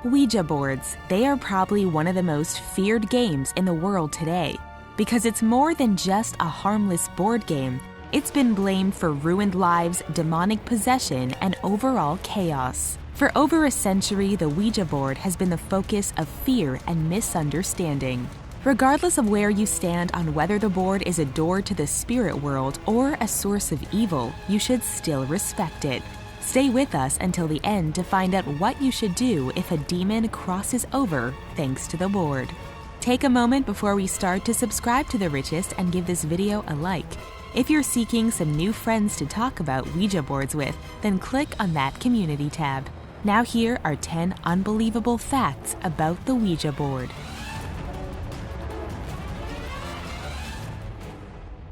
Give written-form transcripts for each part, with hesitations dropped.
Ouija boards. They are probably one of the most feared games in the world today. Because it's more than just a harmless board game, it's been blamed for ruined lives, demonic possession, and overall chaos. For over a century, the Ouija board has been the focus of fear and misunderstanding. Regardless of where you stand on whether the board is a door to the spirit world or a source of evil, you should still respect it. Stay with us until the end to find out what you should do if a demon crosses over thanks to the board. Take a moment before we start to subscribe to The Richest and give this video a like. If you're seeking some new friends to talk about Ouija boards with, then click on that community tab. Now here are 10 unbelievable facts about the Ouija board.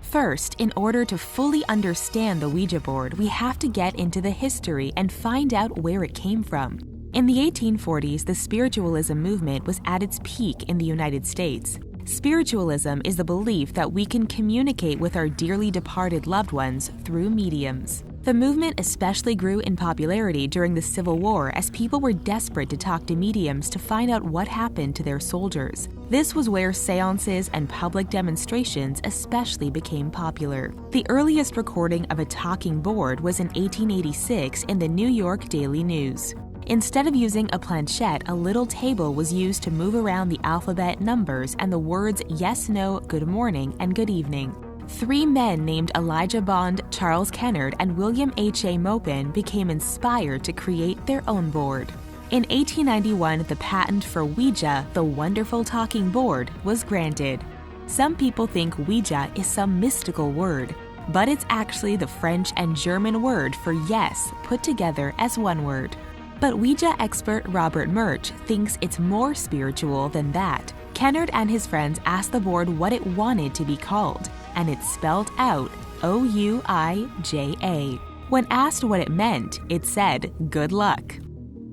First, in order to fully understand the Ouija board, we have to get into the history and find out where it came from. In the 1840s, the spiritualism movement was at its peak in the United States. Spiritualism is the belief that we can communicate with our dearly departed loved ones through mediums. The movement especially grew in popularity during the Civil War as people were desperate to talk to mediums to find out what happened to their soldiers. This was where seances and public demonstrations especially became popular. The earliest recording of a talking board was in 1886 in the New York Daily News. Instead of using a planchette, a little table was used to move around the alphabet, numbers, and the words yes, no, good morning, and good evening. 3 men named Elijah Bond, Charles Kennard, and William H.A. Maupin became inspired to create their own board. In 1891, the patent for Ouija, the wonderful talking board, was granted. Some people think Ouija is some mystical word, but it's actually the French and German word for yes put together as one word. But Ouija expert Robert Murch thinks it's more spiritual than that. Kennard and his friends asked the board what it wanted to be called, and it spelled out O-U-I-J-A. When asked what it meant, it said, "Good luck."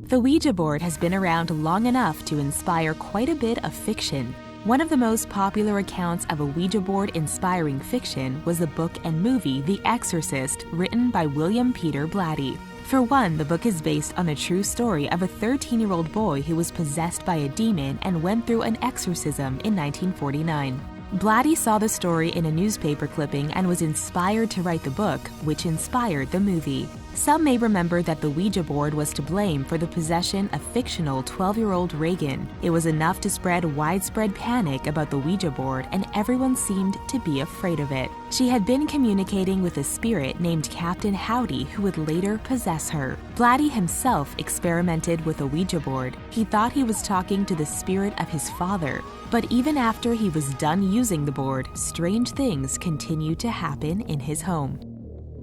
The Ouija board has been around long enough to inspire quite a bit of fiction. One of the most popular accounts of a Ouija board inspiring fiction was the book and movie The Exorcist, written by William Peter Blatty. For one, the book is based on a true story of a 13-year-old boy who was possessed by a demon and went through an exorcism in 1949. Blatty saw the story in a newspaper clipping and was inspired to write the book, which inspired the movie. Some may remember that the Ouija board was to blame for the possession of fictional 12-year-old Reagan. It was enough to spread widespread panic about the Ouija board, and everyone seemed to be afraid of it. She had been communicating with a spirit named Captain Howdy who would later possess her. Blatty himself experimented with a Ouija board. He thought he was talking to the spirit of his father. But even after he was done using the board, strange things continued to happen in his home.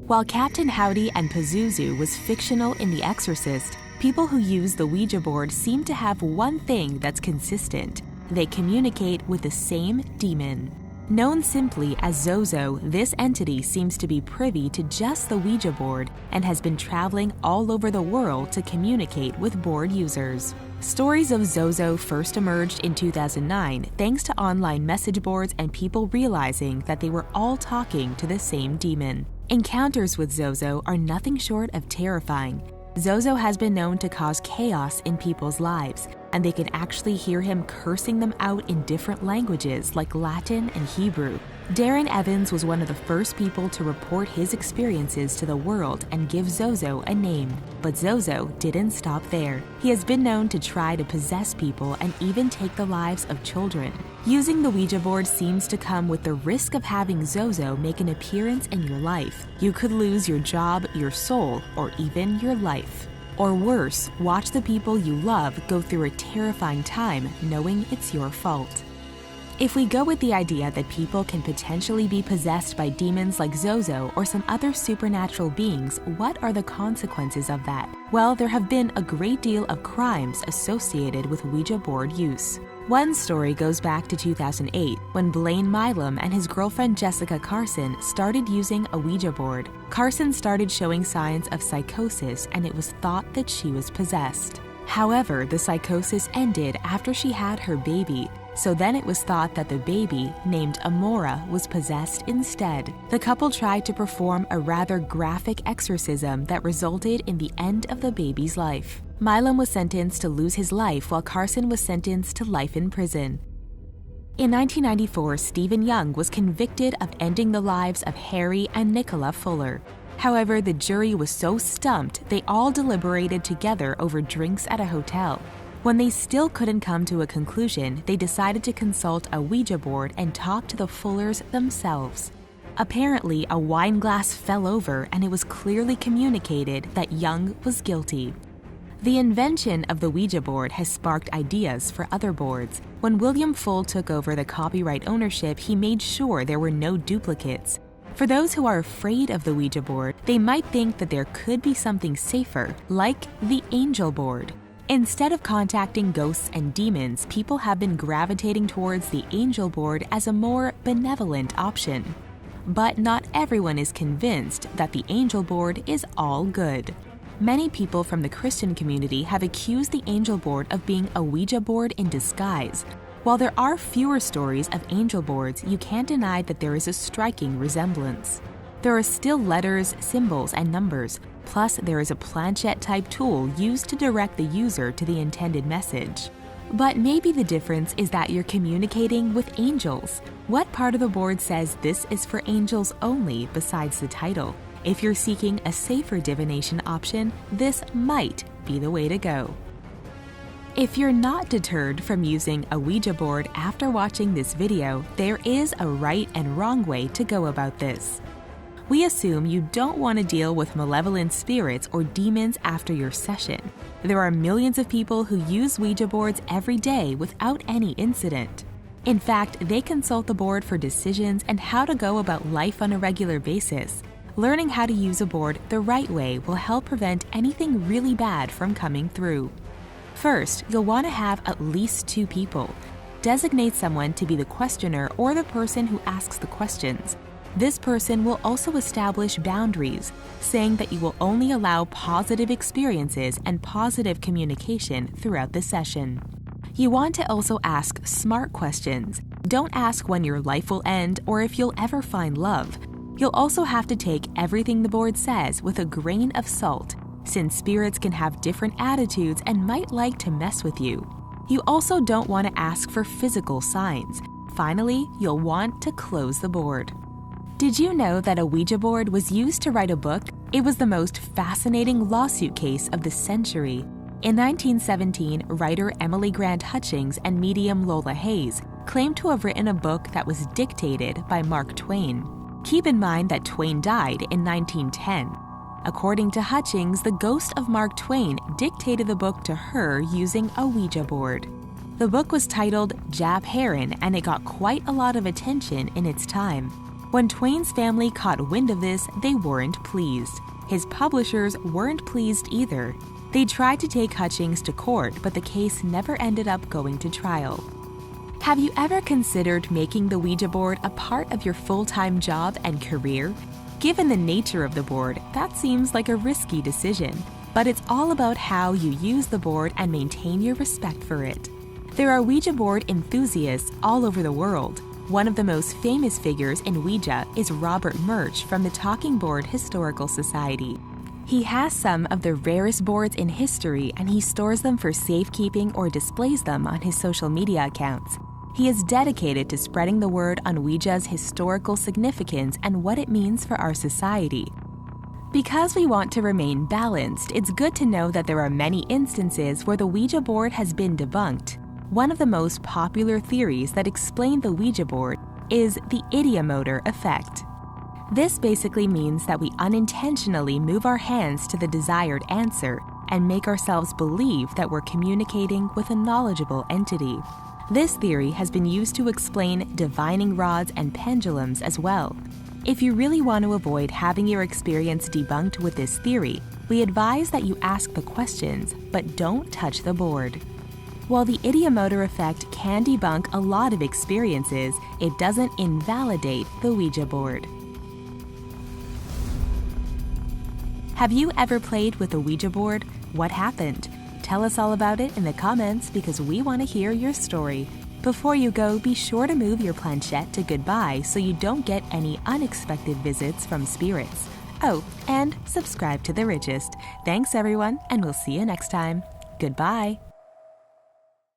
While Captain Howdy and Pazuzu was fictional in The Exorcist, people who use the Ouija board seem to have one thing that's consistent. They communicate with the same demon. Known simply as Zozo, this entity seems to be privy to just the Ouija board and has been traveling all over the world to communicate with board users. Stories of Zozo first emerged in 2009 thanks to online message boards and people realizing that they were all talking to the same demon. Encounters with Zozo are nothing short of terrifying. Zozo has been known to cause chaos in people's lives, and they can actually hear him cursing them out in different languages like Latin and Hebrew. Darren Evans was one of the first people to report his experiences to the world and give Zozo a name. But Zozo didn't stop there. He has been known to try to possess people and even take the lives of children. Using the Ouija board seems to come with the risk of having Zozo make an appearance in your life. You could lose your job, your soul, or even your life. Or worse, watch the people you love go through a terrifying time knowing it's your fault. If we go with the idea that people can potentially be possessed by demons like Zozo or some other supernatural beings, what are the consequences of that? Well, there have been a great deal of crimes associated with Ouija board use. One story goes back to 2008, when Blaine Milam and his girlfriend Jessica Carson started using a Ouija board. Carson started showing signs of psychosis, and it was thought that she was possessed. However, the psychosis ended after she had her baby, so then it was thought that the baby, named Amora, was possessed instead. The couple tried to perform a rather graphic exorcism that resulted in the end of the baby's life. Milam was sentenced to lose his life while Carson was sentenced to life in prison. In 1994, Stephen Young was convicted of ending the lives of Harry and Nicola Fuller. However, the jury was so stumped they all deliberated together over drinks at a hotel. When they still couldn't come to a conclusion, they decided to consult a Ouija board and talk to the Fullers themselves. Apparently, a wine glass fell over and it was clearly communicated that Young was guilty. The invention of the Ouija board has sparked ideas for other boards. When William Full took over the copyright ownership, he made sure there were no duplicates. For those who are afraid of the Ouija board, they might think that there could be something safer, like the Angel board. Instead of contacting ghosts and demons, people have been gravitating towards the Angel board as a more benevolent option. But not everyone is convinced that the Angel board is all good. Many people from the Christian community have accused the Angel board of being a Ouija board in disguise. While there are fewer stories of angel boards, you can't deny that there is a striking resemblance. There are still letters, symbols, and numbers, plus there is a planchette-type tool used to direct the user to the intended message. But maybe the difference is that you're communicating with angels. What part of the board says this is for angels only besides the title? If you're seeking a safer divination option, this might be the way to go. If you're not deterred from using a Ouija board after watching this video, there is a right and wrong way to go about this. We assume you don't want to deal with malevolent spirits or demons after your session. There are millions of people who use Ouija boards every day without any incident. In fact, they consult the board for decisions and how to go about life on a regular basis. Learning how to use a board the right way will help prevent anything really bad from coming through. First, you'll want to have at least 2 people. Designate someone to be the questioner or the person who asks the questions. This person will also establish boundaries, saying that you will only allow positive experiences and positive communication throughout the session. You want to also ask smart questions. Don't ask when your life will end or if you'll ever find love. You'll also have to take everything the board says with a grain of salt, since spirits can have different attitudes and might like to mess with you. You also don't want to ask for physical signs. Finally, you'll want to close the board. Did you know that a Ouija board was used to write a book? It was the most fascinating lawsuit case of the century. In 1917, writer Emily Grant Hutchings and medium Lola Hayes claimed to have written a book that was dictated by Mark Twain. Keep in mind that Twain died in 1910. According to Hutchings, the ghost of Mark Twain dictated the book to her using a Ouija board. The book was titled Jap Heron, and it got quite a lot of attention in its time. When Twain's family caught wind of this, they weren't pleased. His publishers weren't pleased either. They tried to take Hutchings to court, but the case never ended up going to trial. Have you ever considered making the Ouija board a part of your full-time job and career? Given the nature of the board, that seems like a risky decision. But it's all about how you use the board and maintain your respect for it. There are Ouija board enthusiasts all over the world. One of the most famous figures in Ouija is Robert Murch from the Talking Board Historical Society. He has some of the rarest boards in history, and he stores them for safekeeping or displays them on his social media accounts. He is dedicated to spreading the word on Ouija's historical significance and what it means for our society. Because we want to remain balanced, it's good to know that there are many instances where the Ouija board has been debunked. One of the most popular theories that explain the Ouija board is the ideomotor effect. This basically means that we unintentionally move our hands to the desired answer and make ourselves believe that we're communicating with a knowledgeable entity. This theory has been used to explain divining rods and pendulums as well. If you really want to avoid having your experience debunked with this theory, we advise that you ask the questions, but don't touch the board. While the ideomotor effect can debunk a lot of experiences, it doesn't invalidate the Ouija board. Have you ever played with a Ouija board? What happened? Tell us all about it in the comments because we want to hear your story. Before you go, be sure to move your planchette to goodbye so you don't get any unexpected visits from spirits. Oh, and subscribe to The Richest. Thanks, everyone, and we'll see you next time. Goodbye.